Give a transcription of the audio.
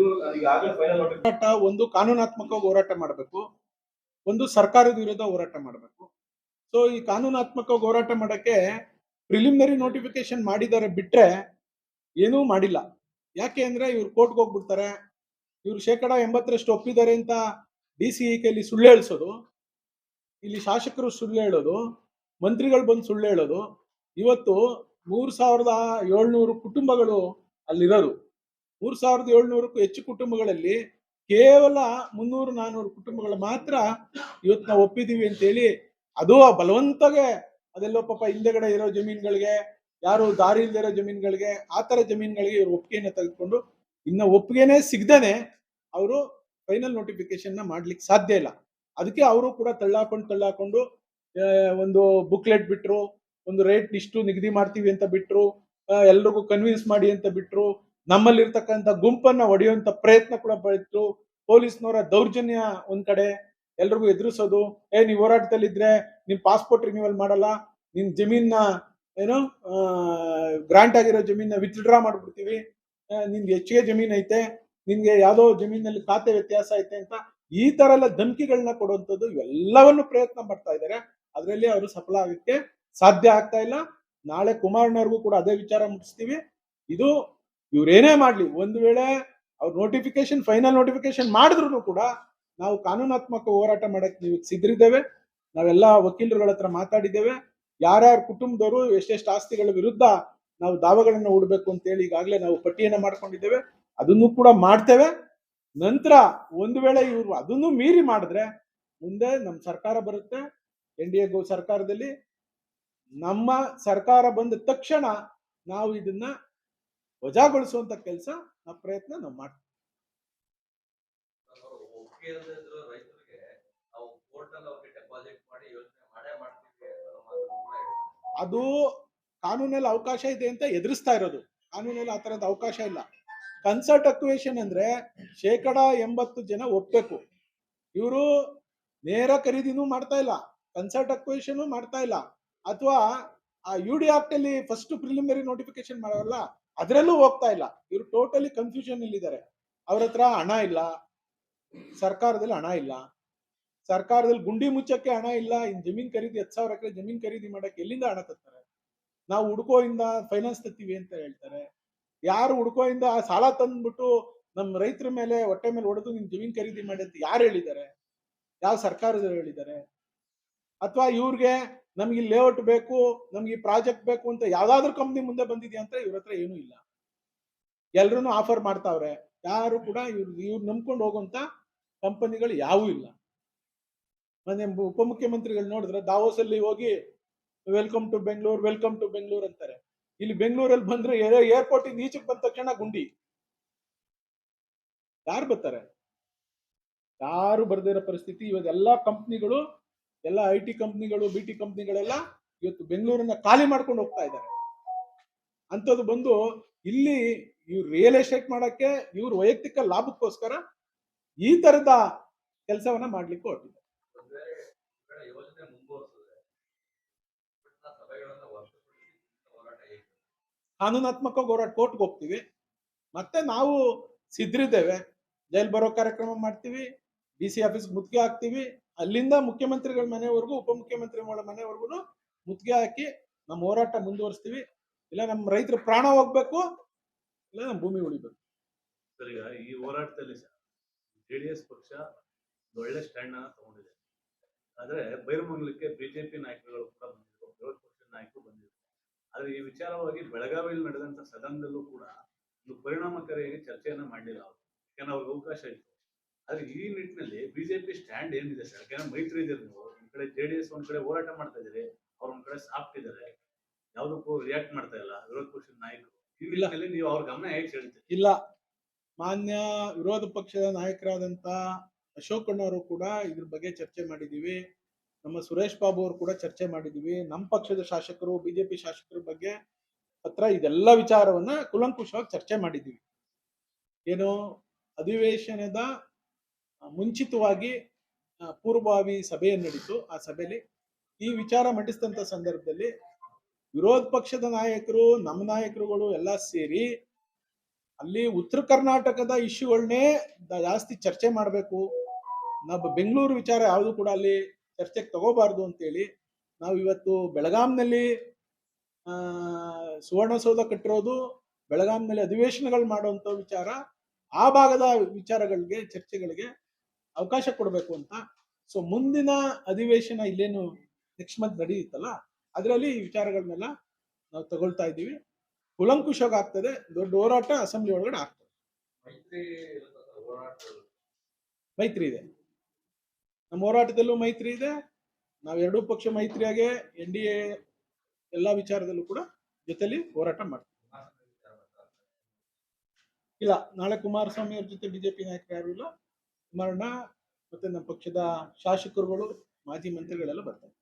ಹೋರಾಟ ಒಂದು ಕಾನೂನಾತ್ಮಕವಾಗಿ ಹೋರಾಟ ಮಾಡಬೇಕು, ಒಂದು ಸರ್ಕಾರದ ವಿರುದ್ಧ ಹೋರಾಟ ಮಾಡಬೇಕು. ಸೊ ಈ ಕಾನೂನಾತ್ಮಕವಾಗಿ ಹೋರಾಟ ಮಾಡಕ್ಕೆ ಪ್ರಿಲಿಮಿನರಿ ನೋಟಿಫಿಕೇಶನ್ ಮಾಡಿದ್ದಾರೆ ಬಿಟ್ರೆ ಏನೂ ಮಾಡಿಲ್ಲ. ಯಾಕೆ ಅಂದ್ರೆ ಇವ್ರು ಕೋರ್ಟ್ಗೆ ಹೋಗ್ಬಿಡ್ತಾರೆ, ಇವ್ರು 80% ಒಪ್ಪಿದ್ದಾರೆ ಅಂತ DCE ಕೈಲಿ ಸುಳ್ಳು ಹೇಳಿಸೋದು, ಇಲ್ಲಿ ಶಾಸಕರು ಸುಳ್ಳು ಹೇಳೋದು, ಮಂತ್ರಿಗಳು ಬಂದು ಸುಳ್ಳು ಹೇಳೋದು. ಇವತ್ತು 3700 ಕುಟುಂಬಗಳು ಅಲ್ಲಿರೋದು. 3700ಕ್ಕೂ ಹೆಚ್ಚು ಕುಟುಂಬಗಳಲ್ಲಿ ಕೇವಲ 300-400 ಕುಟುಂಬಗಳು ಮಾತ್ರ ಇವತ್ತು ನಾವು ಒಪ್ಪಿದೀವಿ ಅಂತ ಹೇಳಿ, ಅದು ಬಲವಂತಗೆ ಅದೆಲ್ಲೋ ಪಾಪ ಹಿಂದೆಗಡೆ ಇರೋ ಜಮೀನುಗಳಿಗೆ, ಯಾರು ದಾರಿ ಇಲ್ಲದೆ ಇರೋ ಜಮೀನುಗಳಿಗೆ, ಆ ತರ ಜಮೀನುಗಳಿಗೆ ಇವರು ಒಪ್ಪಿಗೆಯನ್ನು ತೆಗೆದುಕೊಂಡು ಇನ್ನ ಒಪ್ಪಿಗೆನೇ ಸಿಗದೇನೆ ಅವರು ಫೈನಲ್ ನೋಟಿಫಿಕೇಶನ್ ಮಾಡ್ಲಿಕ್ಕೆ ಸಾಧ್ಯ ಇಲ್ಲ. ಅದಕ್ಕೆ ಅವರು ಕೂಡ ತಳ್ಳಾಕೊಂಡು ಒಂದು ಬುಕ್ಲೆಟ್ ಬಿಟ್ರು, ಒಂದು ರೇಟ್ ಇಷ್ಟು ನಿಗದಿ ಮಾಡ್ತೀವಿ ಅಂತ ಬಿಟ್ರು, ಎಲ್ರಿಗೂ ಕನ್ವಿನ್ಸ್ ಮಾಡಿ ಅಂತ ಬಿಟ್ರು, ನಮ್ಮಲ್ಲಿರ್ತಕ್ಕಂಥ ಗುಂಪನ್ನ ಹೊಡೆಯುವಂತ ಪ್ರಯತ್ನ ಕೂಡ ಬಿಟ್ರು. ಪೊಲೀಸ್ನವರ ದೌರ್ಜನ್ಯ ಒಂದ್ ಕಡೆ, ಎಲ್ರಿಗೂ ಎದುರಿಸೋದು, ನೀವು ಹೋರಾಟದಲ್ಲಿದ್ರೆ ನಿಮ್ ಪಾಸ್ಪೋರ್ಟ್ ರಿನ್ಯೂವಲ್ ಮಾಡಲ್ಲ, ನಿಮ್ ಜಮೀನ್ನ ಏನು ಗ್ರಾಂಟ್ ಆಗಿರೋ ಜಮೀನ ವಿತ್ಡ್ರಾ ಮಾಡ್ಬಿಡ್ತೀವಿ, ನಿನ್ಗೆ ಹೆಚ್ಚಿಗೆ ಜಮೀನ್ ಐತೆ, ನಿನ್ಗೆ ಯಾವ್ದೋ ಜಮೀನಲ್ಲಿ ಖಾತೆ ವ್ಯತ್ಯಾಸ ಐತೆ ಅಂತ ಈ ತರ ಎಲ್ಲ ಧಮಕಿಗಳನ್ನ ಕೊಡುವಂಥದ್ದು ಇವೆಲ್ಲವನ್ನು ಪ್ರಯತ್ನ ಮಾಡ್ತಾ ಇದ್ದಾರೆ. ಅದರಲ್ಲಿ ಅವರು ಸಫಲ ಆಗಕ್ಕೆ ಸಾಧ್ಯ ಆಗ್ತಾ ಇಲ್ಲ. ನಾಳೆ ಕುಮಾರಣ್ಣವ್ರಿಗೂ ಕೂಡ ಅದೇ ವಿಚಾರ ಮುಟ್ಟಿಸ್ತೀವಿ. ಇದು ಇವ್ರೇನೇ ಮಾಡ್ಲಿ, ಒಂದು ವೇಳೆ ಅವ್ರ ನೋಟಿಫಿಕೇಶನ್ ಫೈನಲ್ ನೋಟಿಫಿಕೇಶನ್ ಮಾಡಿದ್ರು ಕೂಡ ನಾವು ಕಾನೂನಾತ್ಮಕ ಹೋರಾಟ ಮಾಡಕ್ಕೆ ನೀವು ಸಿದ್ಧರಿದ್ದೇವೆ. ನಾವೆಲ್ಲ ವಕೀಲರುಗಳ ಹತ್ರ ಮಾತಾಡಿದ್ದೇವೆ. ಯಾರ್ಯಾರ ಕುಟುಂಬದವರು ಎಷ್ಟೆಷ್ಟು ಆಸ್ತಿಗಳ ವಿರುದ್ಧ ನಾವು ದಾವೆಗಳನ್ನ ಹೂಡಬೇಕು ಅಂತ ಹೇಳಿ ಈಗಾಗಲೇ ನಾವು ಪಟ್ಟಿಯನ್ನ ಮಾಡ್ಕೊಂಡಿದ್ದೇವೆ. ಅದನ್ನು ಕೂಡ ಮಾಡ್ತೇವೆ. ನಂತರ ಒಂದು ವೇಳೆ ಇವರು ಅದನ್ನು ಮೀರಿ ಮಾಡಿದ್ರೆ ಮುಂದೆ ನಮ್ಮ ಸರ್ಕಾರ ಬರುತ್ತೆ. NDA ಸರ್ಕಾರದಲ್ಲಿ ನಮ್ಮ ಸರ್ಕಾರ ಬಂದ ತಕ್ಷಣ ನಾವು ಇದನ್ನ ವಜಾಗೊಳಿಸುವಂತ ಕೆಲಸ ನಾವು ಪ್ರಯತ್ನ ನಾವು ಮಾಡ್ತೀವಿ. ಅದು ಕಾನೂನಲ್ಲಿ ಅವಕಾಶ ಇದೆ ಅಂತ ಎದುರಿಸ್ತಾ ಇರೋದು. ಕಾನೂನಲ್ಲಿ ಆ ತರದ ಅವಕಾಶ ಇಲ್ಲ. ಕನ್ಸರ್ಟ್ ಅಕ್ವೇಷನ್ ಅಂದ್ರೆ 80% ಜನ ಒಪ್ಬೇಕು. ಇವರು ನೇರ ಖರೀದಿನೂ ಮಾಡ್ತಾ ಇಲ್ಲ, ಕನ್ಸರ್ಟ್ ಅಕ್ವೇಷನ್ ಮಾಡ್ತಾ ಇಲ್ಲ, ಅಥವಾ ಆ UD ಆಕ್ಟ್ ಅಲ್ಲಿ ಫಸ್ಟ್ ಪ್ರಿಲಿಮಿನರಿ ನೋಟಿಫಿಕೇಶನ್ ಮಾಡಲ್ಲ ಅದರಲ್ಲೂ ಹೋಗ್ತಾ ಇಲ್ಲ. ಇವರು ಟೋಟಲಿ ಕನ್ಫ್ಯೂಷನ್ ಅಲ್ಲಿ ಇದ್ದಾರೆ. ಅವ್ರ ಹತ್ರ ಹಣ ಇಲ್ಲ, ಸರ್ಕಾರದಲ್ಲಿ ಹಣ ಇಲ್ಲ, ಸರ್ಕಾರದಲ್ಲಿ ಗುಂಡಿ ಮುಚ್ಚಕ್ಕೆ ಹಣ ಇಲ್ಲ. ಇನ್ ಜಮೀನ್ ಖರೀದಿ 10,000 ಎಕರೆ ಜಮೀನ್ ಖರೀದಿ ಮಾಡಕ್ಕೆ ಎಲ್ಲಿಂದ ಹಣ ತರ್ತಾರೆ? ನಾವು ಹುಡ್ಕೋಯಿಂದ ಫೈನಾನ್ಸ್ ತತ್ತೀವಿ ಅಂತ ಹೇಳ್ತಾರೆ. ಯಾರು ಹುಡ್ಕೋಯಿಂದ ಸಾಲ ತಂದ್ಬಿಟ್ಟು ನಮ್ಮ ರೈತರ ಮೇಲೆ ಹೊಟ್ಟೆ ಮೇಲೆ ಹೊಡೆದು ನಿಮ್ ಜಮೀನ್ ಖರೀದಿ ಮಾಡಿ ಅಂತ ಯಾರು ಹೇಳಿದ್ದಾರೆ? ಯಾವ ಸರ್ಕಾರದವರು ಹೇಳಿದ್ದಾರೆ? ಅಥವಾ ಇವ್ರಿಗೆ ನಮ್ಗೆ ಲೇಔಟ್ ಬೇಕು, ನಮ್ಗೆ ಈ ಪ್ರಾಜೆಕ್ಟ್ ಬೇಕು ಅಂತ ಯಾವ್ದಾದ್ರು ಕಂಪ್ನಿ ಮುಂದೆ ಬಂದಿದ್ಯಾ ಅಂತ ಇವ್ರ ಹತ್ರ ಏನೂ ಇಲ್ಲ. ಎಲ್ರು ಆಫರ್ ಮಾಡ್ತಾವ್ರೆ, ಯಾರು ಕೂಡ ಇವ್ರು ನಂಬ್ಕೊಂಡು ಹೋಗುವಂತ ಕಂಪನಿಗಳು ಯಾವೂ ಇಲ್ಲ. ಮೊನ್ನೆ ಉಪಮುಖ್ಯಮಂತ್ರಿಗಳು ನೋಡಿದ್ರೆ ದಾವೋಸ್ ಅಲ್ಲಿ ಹೋಗಿ ವೆಲ್ಕಮ್ ಟು ಬೆಂಗಳೂರು ಅಂತಾರೆ. ಇಲ್ಲಿ ಬೆಂಗಳೂರಲ್ಲಿ ಬಂದ್ರೆ ಏರ್ಪೋರ್ಟ್ ಇಂದ ಈಚೆಗೆ ಬಂದ ತಕ್ಷಣ ಗುಂಡಿ. ಯಾರು ಬರ್ತಾರೆ? ಯಾರು ಬರ್ದಿರೋ ಪರಿಸ್ಥಿತಿ. ಇವತ್ತೆಲ್ಲಾ ಕಂಪ್ನಿಗಳು, ಎಲ್ಲ IT ಕಂಪ್ನಿಗಳು, BT ಕಂಪ್ನಿಗಳೆಲ್ಲ ಇವತ್ತು ಬೆಂಗಳೂರನ್ನ ಖಾಲಿ ಮಾಡ್ಕೊಂಡು ಹೋಗ್ತಾ ಇದ್ದಾರೆ. ಅಂಥದ್ದು ಬಂದು ಇಲ್ಲಿ ಇವ್ರು ರಿಯಲ್ ಎಸ್ಟೇಟ್ ಮಾಡಕ್ಕೆ ಇವ್ರ ವೈಯಕ್ತಿಕ ಲಾಭಕ್ಕೋಸ್ಕರ ಈ ತರದ ಕೆಲಸವನ್ನ ಮಾಡ್ಲಿಕ್ಕೆ ಹೊರಟಿದ್ದಾರೆ. ಕಾನೂನಾತ್ಮಕ ಹೋರಾಟ ಕೋರ್ಟ್ಗೆ ಹೋಗ್ತೀವಿ. ಮತ್ತೆ ನಾವು ಸಿದ್ಧರಿದ್ದೇವೆ. ಜೈಲ್ ಬರೋ ಕಾರ್ಯಕ್ರಮ ಮಾಡ್ತೀವಿ, DC ಆಫೀಸ್ ಮುತ್ತಿಗೆ ಹಾಕ್ತೀವಿ, ಅಲ್ಲಿಂದ ಮುಖ್ಯಮಂತ್ರಿಗಳ ಮನೆವರೆಗೂ, ಉಪಮುಖ್ಯಮಂತ್ರಿಗಳ ಮನೆವರೆಗೂ ಮುತ್ತಿಗೆ ಹಾಕಿ ನಮ್ಮ ಹೋರಾಟ ಮುಂದುವರಿಸ್ತೀವಿ. ಇಲ್ಲ ನಮ್ಮ ರೈತರ ಪ್ರಾಣ ಹೋಗ್ಬೇಕು, ಇಲ್ಲ ನಮ್ಮ ಭೂಮಿ ಉಳಿಬೇಕು. ಸರ್, ಈಗ ಈ ಹೋರಾಟದಲ್ಲಿ JDS ಪಕ್ಷ ಒಳ್ಳೆ ಸ್ಟ್ಯಾಂಡ್ ಅನ್ನ ತಗೊಂಡಿದೆ. ಆದ್ರೆ ಬೈರಮಂಗಲಕ್ಕೆ BJP ನಾಯಕರುಗಳು ಕೂಡ ಬಂದಿದ್ರು, ವಿರೋಧ ಪಕ್ಷದ ನಾಯಕರು ಬಂದಿದ್ರು. ಆದ್ರೆ ಈ ವಿಚಾರವಾಗಿ ಬೆಳಗಾವಿಯಲ್ಲಿ ನಡೆದಂತ ಸದನದಲ್ಲೂ ಕೂಡ ಒಂದು ಪರಿಣಾಮಕಾರಿಯಾಗಿ ಚರ್ಚೆಯನ್ನ ಮಾಡಲಿಲ್ಲ ಅವರು. ಯಾಕಂದ್ರೆ ಅವ್ರಿಗೆ ಅವಕಾಶ ಇತ್ತು. ಆದ್ರೆ ಈ ನಿಟ್ಟಿನಲ್ಲಿ BJP ಸ್ಟ್ಯಾಂಡ್ ಏನಿದೆ ಸರ್? ಯಾಕಂದ್ರೆ ಮೈತ್ರಿ ಇದೆ, ನೀವು ಒಂದ್ ಕಡೆ JDS ಒಂದ್ ಕಡೆ ಹೋರಾಟ ಮಾಡ್ತಾ ಇದ್ದೀರಿ, ಅವ್ರ ಒಂದ್ ಕಡೆ ಸಾಫ್ಟ್ ಇದ್ದಾರೆ, ಯಾವ್ದಕ್ಕೂ ರಿಯಾಕ್ಟ್ ಮಾಡ್ತಾ ಇಲ್ಲ ವಿರೋಧ ಪಕ್ಷದ ನಾಯಕರು. ಈ ನಿಟ್ಟಿನಲ್ಲಿ ನೀವು ಅವ್ರ ಗಮನ ಹೇಗೆ ಸೆಳೀತೀರಿ? ಇಲ್ಲ, ಮಾನ್ಯ ವಿರೋಧ ಪಕ್ಷದ ನಾಯಕರಾದಂತ ಅಶೋಕ್ ಅಣ್ಣವರು ಕೂಡ ಇದ್ರ ಬಗ್ಗೆ ಚರ್ಚೆ ಮಾಡಿದೀವಿ. ನಮ್ಮ ಸುರೇಶ್ ಬಾಬು ಅವರು ಕೂಡ ಚರ್ಚೆ ಮಾಡಿದೀವಿ. ನಮ್ಮ ಪಕ್ಷದ ಶಾಸಕರು, BJP ಶಾಸಕರ ಬಗ್ಗೆ ಹತ್ರ ಇದೆಲ್ಲ ವಿಚಾರವನ್ನ ಕುಲಂಕುಷವಾಗಿ ಚರ್ಚೆ ಮಾಡಿದೀವಿ. ಏನು ಅಧಿವೇಶನದ ಮುಂಚಿತವಾಗಿ ಪೂರ್ವಭಾವಿ ಸಭೆಯನ್ನು ನಡೀತು. ಆ ಸಭೆಯಲ್ಲಿ ಈ ವಿಚಾರ ಮಂಡಿಸಿದಂತ ಸಂದರ್ಭದಲ್ಲಿ ವಿರೋಧ ಪಕ್ಷದ ನಾಯಕರು, ನಮ್ಮ ನಾಯಕರುಗಳು ಎಲ್ಲ ಸೇರಿ ಅಲ್ಲಿ ಉತ್ತರ ಕರ್ನಾಟಕದ ಇಶ್ಯೂಗಳನ್ನೇ ಜಾಸ್ತಿ ಚರ್ಚೆ ಮಾಡಬೇಕು. ನಾವು ಬೆಂಗಳೂರು ವಿಚಾರ ಯಾವುದು ಕೂಡ ಅಲ್ಲಿ ಚರ್ಚೆಗೆ ತಗೋಬಾರ್ದು ಅಂತೇಳಿ ನಾವು ಇವತ್ತು ಬೆಳಗಾಂನಲ್ಲಿ ಸುವರ್ಣಸೌಧ ಕಟ್ಟಿರೋದು, ಬೆಳಗಾಂನಲ್ಲಿ ಅಧಿವೇಶನಗಳು ಮಾಡುವಂತ ವಿಚಾರ, ಆ ಭಾಗದ ವಿಚಾರಗಳಿಗೆ ಚರ್ಚೆಗಳಿಗೆ ಅವಕಾಶ ಕೊಡಬೇಕು ಅಂತ. ಸೊ ಮುಂದಿನ ಅಧಿವೇಶನ ಇಲ್ಲೇನು ನೆಕ್ಸ್ಟ್ ಮಂತ್ ನಡೆಯುತ್ತಲ್ಲ, ಅದರಲ್ಲಿ ಈ ವಿಚಾರಗಳನ್ನೆಲ್ಲ ನಾವು ತಗೊಳ್ತಾ ಇದ್ದೀವಿ. ಕುಲಂಕುಷವಾಗಿ ಆಗ್ತದೆ. ದೊಡ್ಡ ಹೋರಾಟ ಅಸೆಂಬ್ಲಿ ಒಳಗಡೆ ಆಗ್ತದೆ. ಮೈತ್ರಿ ಇದೆ, ನಮ್ಮ ಹೋರಾಟದಲ್ಲೂ ಮೈತ್ರಿ ಇದೆ. ನಾವು ಎರಡೂ ಪಕ್ಷ ಮೈತ್ರಿಯಾಗೆ NDA ಎಲ್ಲಾ ವಿಚಾರದಲ್ಲೂ ಕೂಡ ಜೊತೆಲಿ ಹೋರಾಟ ಮಾಡ್ತೀವಿ. ಇಲ್ಲ, ನಾಳೆ ಕುಮಾರಸ್ವಾಮಿ ಅವ್ರ ಜೊತೆ ಬಿಜೆಪಿ ನಾಯಕರು ಯಾರು ಇಲ್ಲ. ಕುಮಾರಣ್ಣ ಮತ್ತೆ ನಮ್ಮ ಪಕ್ಷದ ಶಾಸಕರುಗಳು, ಮಾಜಿ ಮಂತ್ರಿಗಳೆಲ್ಲ ಬರ್ತಾರೆ.